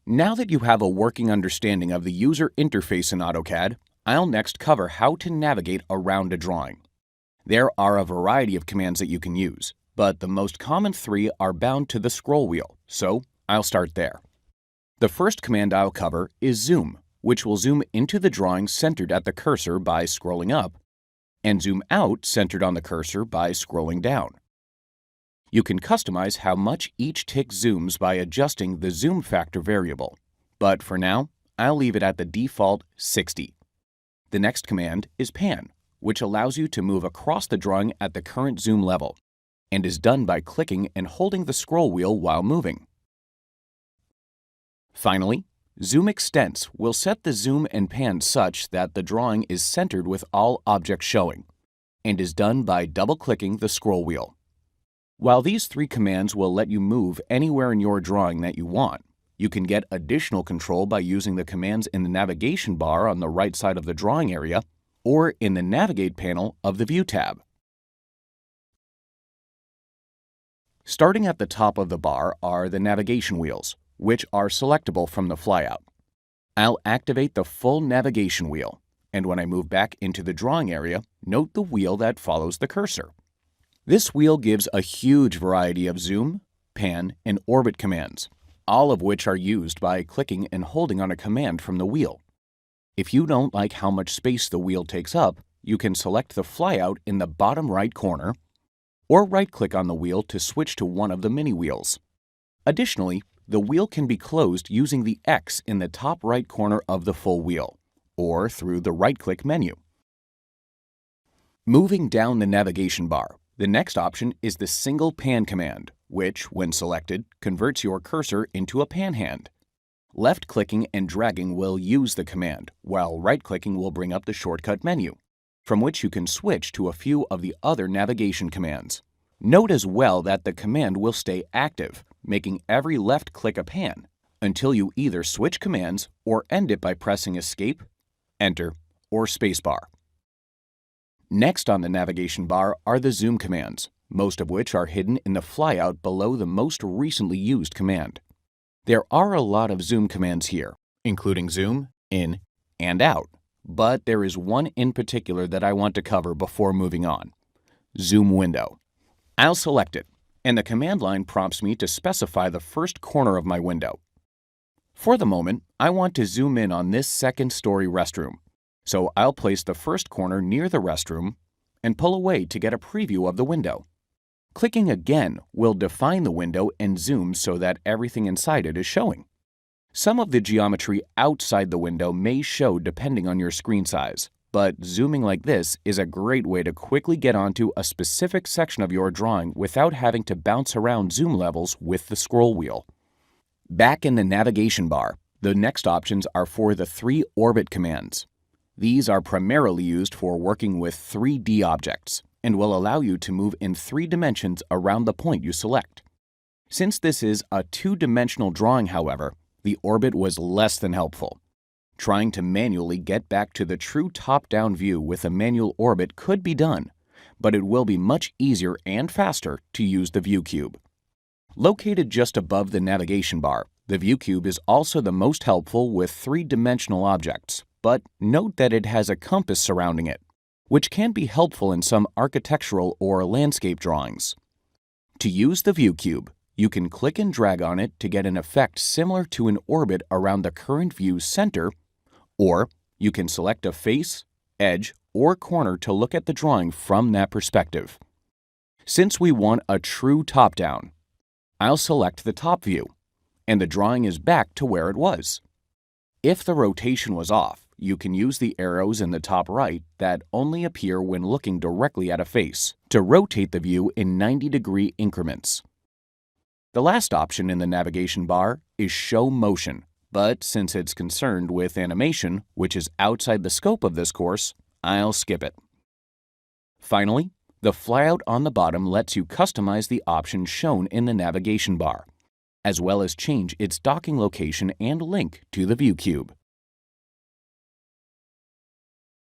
Now that you have a working understanding of the user interface in AutoCAD, I'll next cover how to navigate around a drawing. There are a variety of commands that you can use, but the most common three are bound to the scroll wheel, so I'll start there. The first command I'll cover is zoom, which will zoom into the drawing centered at the cursor by scrolling up, and zoom out centered on the cursor by scrolling down. You can customize how much each tick zooms by adjusting the zoom factor variable, but for now, I'll leave it at the default 60. The next command is pan, which allows you to move across the drawing at the current zoom level, and is done by clicking and holding the scroll wheel while moving. Finally, zoom extents will set the zoom and pan such that the drawing is centered with all objects showing, and is done by double-clicking the scroll wheel. While these three commands will let you move anywhere in your drawing that you want, you can get additional control by using the commands in the navigation bar on the right side of the drawing area or in the Navigate panel of the View tab. Starting at the top of the bar are the navigation wheels, which are selectable from the flyout. I'll activate the full navigation wheel, and when I move back into the drawing area, note the wheel that follows the cursor. This wheel gives a huge variety of zoom, pan, and orbit commands, all of which are used by clicking and holding on a command from the wheel. If you don't like how much space the wheel takes up, you can select the flyout in the bottom right corner, or right-click on the wheel to switch to one of the mini wheels. Additionally, the wheel can be closed using the X in the top right corner of the full wheel, or through the right-click menu. Moving down the navigation bar, the next option is the single pan command, which, when selected, converts your cursor into a pan hand. Left-clicking and dragging will use the command, while right-clicking will bring up the shortcut menu, from which you can switch to a few of the other navigation commands. Note as well that the command will stay active, making every left click a pan, until you either switch commands or end it by pressing Escape, Enter, or Spacebar. Next on the navigation bar are the zoom commands, most of which are hidden in the flyout below the most recently used command. There are a lot of zoom commands here, including zoom, in, and out, but there is one in particular that I want to cover before moving on: zoom window. I'll select it, and the command line prompts me to specify the first corner of my window. For the moment, I want to zoom in on this second-story restroom, so I'll place the first corner near the restroom and pull away to get a preview of the window. Clicking again will define the window and zoom so that everything inside it is showing. Some of the geometry outside the window may show depending on your screen size, but zooming like this is a great way to quickly get onto a specific section of your drawing without having to bounce around zoom levels with the scroll wheel. Back in the navigation bar, the next options are for the three orbit commands. These are primarily used for working with 3D objects and will allow you to move in 3 dimensions around the point you select. Since this is a 2-dimensional drawing, however, the orbit was less than helpful. Trying to manually get back to the true top-down view with a manual orbit could be done, but it will be much easier and faster to use the view cube. Located just above the navigation bar, the view cube is also the most helpful with 3-dimensional objects, but note that it has a compass surrounding it, which can be helpful in some architectural or landscape drawings. To use the view cube, you can click and drag on it to get an effect similar to an orbit around the current view's center, or you can select a face, edge, or corner to look at the drawing from that perspective. Since we want a true top-down, I'll select the top view, and the drawing is back to where it was. If the rotation was off, you can use the arrows in the top right that only appear when looking directly at a face to rotate the view in 90-degree increments. The last option in the navigation bar is Show Motion, but since it's concerned with animation, which is outside the scope of this course, I'll skip it. Finally, the flyout on the bottom lets you customize the options shown in the navigation bar, as well as change its docking location and link to the view cube.